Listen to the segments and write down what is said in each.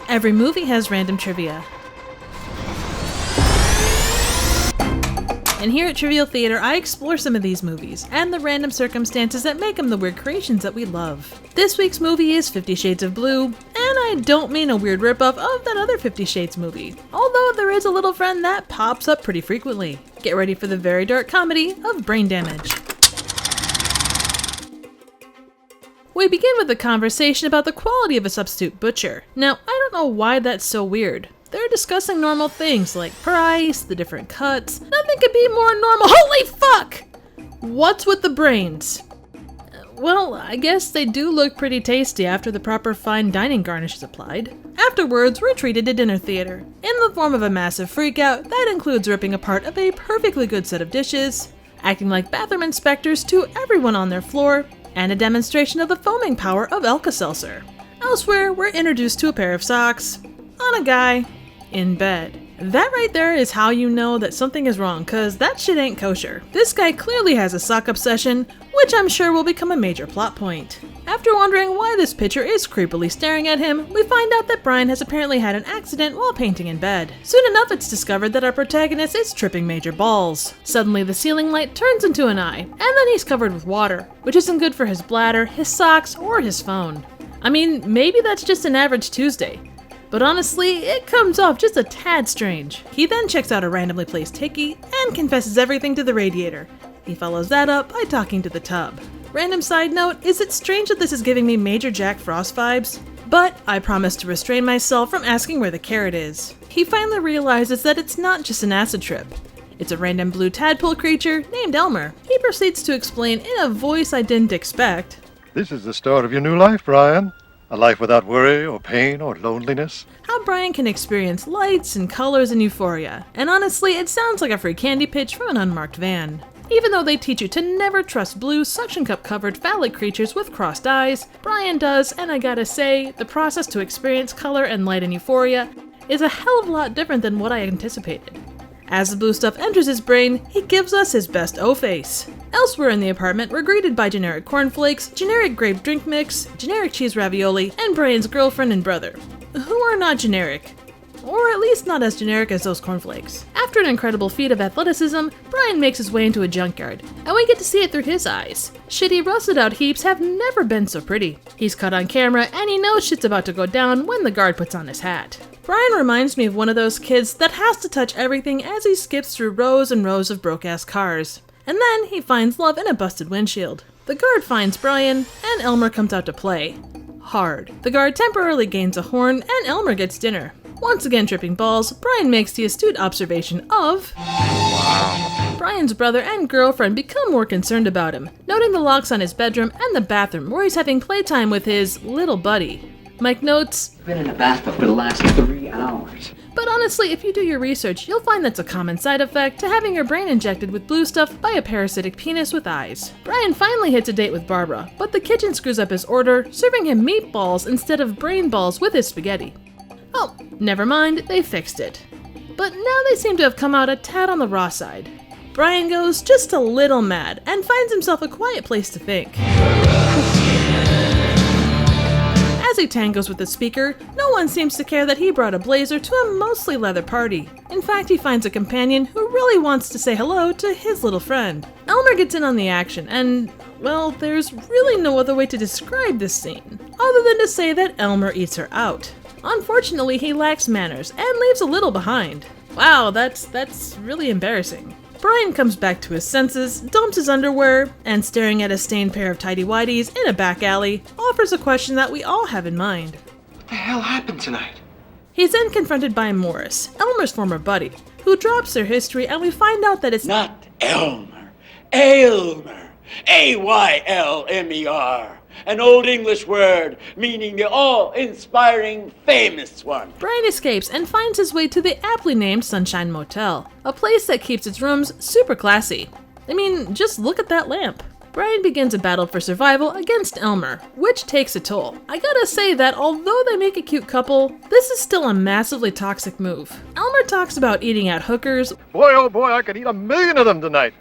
Every movie has random trivia. And here at Trivial Theater, I explore some of these movies, and the random circumstances that make them the weird creations that we love. This week's movie is 50 Shades of Blue, and I don't mean a weird ripoff of that other 50 Shades movie, although there is a little friend that pops up pretty frequently. Get ready for the very dark comedy of Brain Damage. We begin with a conversation about the quality of a substitute butcher. Now, I don't know why that's so weird. They're discussing normal things like price, the different cuts. Nothing could be more normal. Holy fuck! What's with the brains? Well, I guess they do look pretty tasty after the proper fine dining garnish is applied. Afterwards, we're treated to dinner theater, in the form of a massive freakout that includes ripping apart of a perfectly good set of dishes, acting like bathroom inspectors to everyone on their floor, and a demonstration of the foaming power of Alka-Seltzer. Elsewhere, we're introduced to a pair of socks on a guy in bed. That right there is how you know that something is wrong, cause that shit ain't kosher. This guy clearly has a sock obsession, which I'm sure will become a major plot point. After wondering why this picture is creepily staring at him, we find out that Brian has apparently had an accident while painting in bed. Soon enough, it's discovered that our protagonist is tripping major balls. Suddenly, the ceiling light turns into an eye, and then he's covered with water, which isn't good for his bladder, his socks, or his phone. I mean, maybe that's just an average Tuesday. But honestly, it comes off just a tad strange. He then checks out a randomly placed hickey and confesses everything to the radiator. He follows that up by talking to the tub. Random side note, is it strange that this is giving me major Jack Frost vibes? But I promise to restrain myself from asking where the carrot is. He finally realizes that it's not just an acid trip. It's a random blue tadpole creature named Elmer. He proceeds to explain in a voice I didn't expect. This is the start of your new life, Brian. A life without worry or pain or loneliness. How Brian can experience lights and colors and euphoria. And honestly, it sounds like a free candy pitch from an unmarked van. Even though they teach you to never trust blue suction cup covered phallic creatures with crossed eyes, Brian does, and I gotta say, the process to experience color and light and euphoria is a hell of a lot different than what I anticipated. As the blue stuff enters his brain, he gives us his best O-face. Elsewhere in the apartment, we're greeted by generic cornflakes, generic grape drink mix, generic cheese ravioli, and Brian's girlfriend and brother, who are not generic. Or at least not as generic as those cornflakes. After an incredible feat of athleticism, Brian makes his way into a junkyard, and we get to see it through his eyes. Shitty rusted out heaps have never been so pretty. He's caught on camera, and he knows shit's about to go down when the guard puts on his hat. Brian reminds me of one of those kids that has to touch everything as he skips through rows and rows of broke-ass cars. And then he finds love in a busted windshield. The guard finds Brian, and Elmer comes out to play. Hard. The guard temporarily gains a horn, and Elmer gets dinner. Once again tripping balls, Brian makes the astute observation of... Wow. Brian's brother and girlfriend become more concerned about him, noting the locks on his bedroom and the bathroom where he's having playtime with his little buddy. Mike notes, "Been in the bathtub for the last 3 hours." But honestly, if you do your research, you'll find that's a common side effect to having your brain injected with blue stuff by a parasitic penis with eyes. Brian finally hits a date with Barbara, but the kitchen screws up his order, serving him meatballs instead of brain balls with his spaghetti. Oh, never mind, they fixed it. But now they seem to have come out a tad on the raw side. Brian goes just a little mad and finds himself a quiet place to think. As he tangos with the speaker, no one seems to care that he brought a blazer to a mostly leather party. In fact, he finds a companion who really wants to say hello to his little friend. Elmer gets in on the action, and, well, there's really no other way to describe this scene, other than to say that Elmer eats her out. Unfortunately, he lacks manners and leaves a little behind. Wow, that's really embarrassing. Brian comes back to his senses, dumps his underwear, and staring at a stained pair of tighty-whities in a back alley, offers a question that we all have in mind. What the hell happened tonight? He's then confronted by Morris, Elmer's former buddy, who drops their history, and we find out that it's not Elmer, Aylmer, Aylmer, an old English word meaning the awe-inspiring famous one. Brian escapes and finds his way to the aptly named Sunshine Motel, a place that keeps its rooms super classy. I mean, just look at that lamp. Brian begins a battle for survival against Elmer, which takes a toll. I gotta say that although they make a cute couple, this is still a massively toxic move. Elmer talks about eating out hookers. Boy, oh boy, I could eat 1,000,000 of them tonight.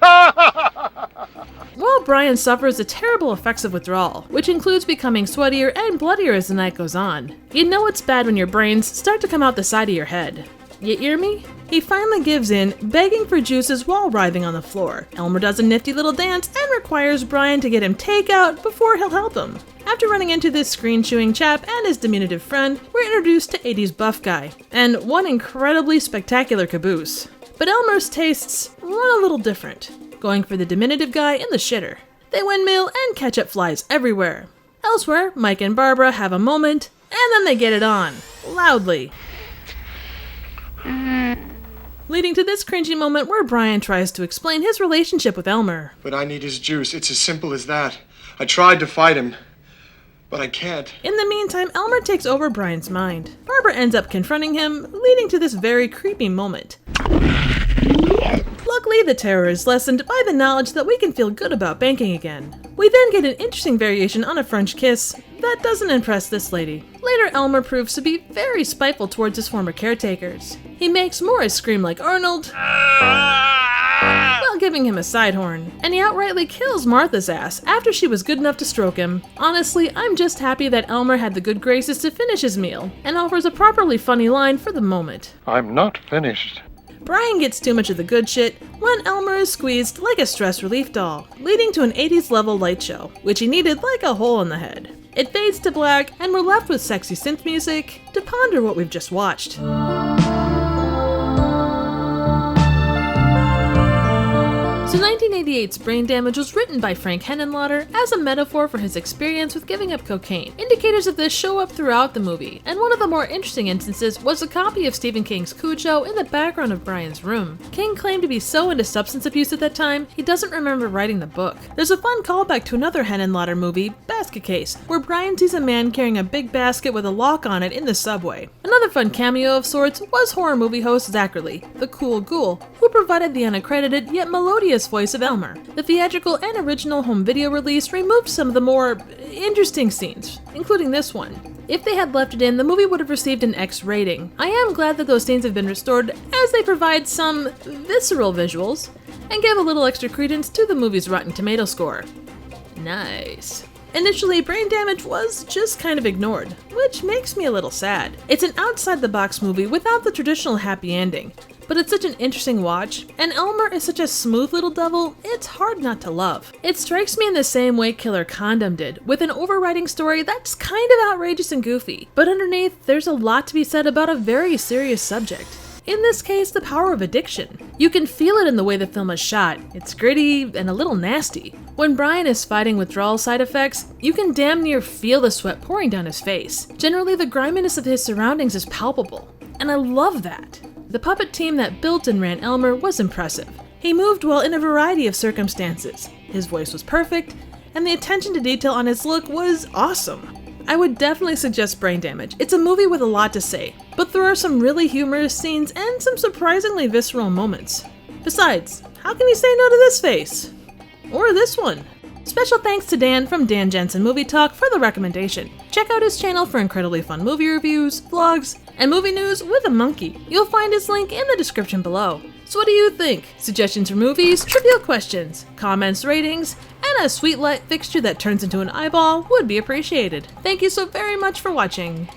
while Brian suffers the terrible effects of withdrawal, which includes becoming sweatier and bloodier as the night goes on. You know it's bad when your brains start to come out the side of your head. You hear me? He finally gives in, begging for juices while writhing on the floor. Elmer does a nifty little dance and requires Brian to get him takeout before he'll help him. After running into this screen-chewing chap and his diminutive friend, we're introduced to 80s buff guy, and one incredibly spectacular caboose. But Elmer's tastes run a little different, going for the diminutive guy in the shitter. They windmill and ketchup flies everywhere. Elsewhere, Mike and Barbara have a moment, and then they get it on, loudly. Leading to this cringy moment where Brian tries to explain his relationship with Elmer. But I need his juice. It's as simple as that. I tried to fight him, but I can't. In the meantime, Elmer takes over Brian's mind. Barbara ends up confronting him, leading to this very creepy moment. Luckily, the terror is lessened by the knowledge that we can feel good about banking again. We then get an interesting variation on a French kiss that doesn't impress this lady. Later, Elmer proves to be very spiteful towards his former caretakers. He makes Morris scream like Arnold while giving him a side horn, and he outrightly kills Martha's ass after she was good enough to stroke him. Honestly, I'm just happy that Elmer had the good graces to finish his meal and offers a properly funny line for the moment. I'm not finished. Brian gets too much of the good shit when Elmer is squeezed like a stress relief doll, leading to an 80s level light show, which he needed like a hole in the head. It fades to black, and we're left with sexy synth music to ponder what we've just watched. So 1988's Brain Damage was written by Frank Henenlotter as a metaphor for his experience with giving up cocaine. Indicators of this show up throughout the movie, and one of the more interesting instances was a copy of Stephen King's Cujo in the background of Brian's room. King claimed to be so into substance abuse at that time, he doesn't remember writing the book. There's a fun callback to another Henenlotter movie, Basket Case, where Brian sees a man carrying a big basket with a lock on it in the subway. Another fun cameo of sorts was horror movie host Zachary, the cool ghoul, who provided the unaccredited yet melodious voice of Elmer. The theatrical and original home video release removed some of the more interesting scenes, including this one. If they had left it in, the movie would have received an X rating. I am glad that those scenes have been restored, as they provide some visceral visuals and give a little extra credence to the movie's Rotten Tomato score. Nice. Initially, Brain Damage was just kind of ignored, which makes me a little sad. It's an outside-the-box movie without the traditional happy ending, but it's such an interesting watch, and Elmer is such a smooth little devil, it's hard not to love. It strikes me in the same way Killer Condom did, with an overriding story that's kind of outrageous and goofy, but underneath, there's a lot to be said about a very serious subject. In this case, the power of addiction. You can feel it in the way the film is shot. It's gritty and a little nasty. When Brian is fighting withdrawal side effects, you can damn near feel the sweat pouring down his face. Generally, the griminess of his surroundings is palpable, and I love that. The puppet team that built and ran Elmer was impressive. He moved well in a variety of circumstances. His voice was perfect, and the attention to detail on his look was awesome. I would definitely suggest Brain Damage. It's a movie with a lot to say, but there are some really humorous scenes and some surprisingly visceral moments. Besides, how can you say no to this face? Or this one? Special thanks to Dan from Dan Jensen Movie Talk for the recommendation. Check out his channel for incredibly fun movie reviews, vlogs, and movie news with a monkey. You'll find his link in the description below. So what do you think? Suggestions for movies, trivial questions, comments, ratings, and a sweet light fixture that turns into an eyeball would be appreciated. Thank you so very much for watching.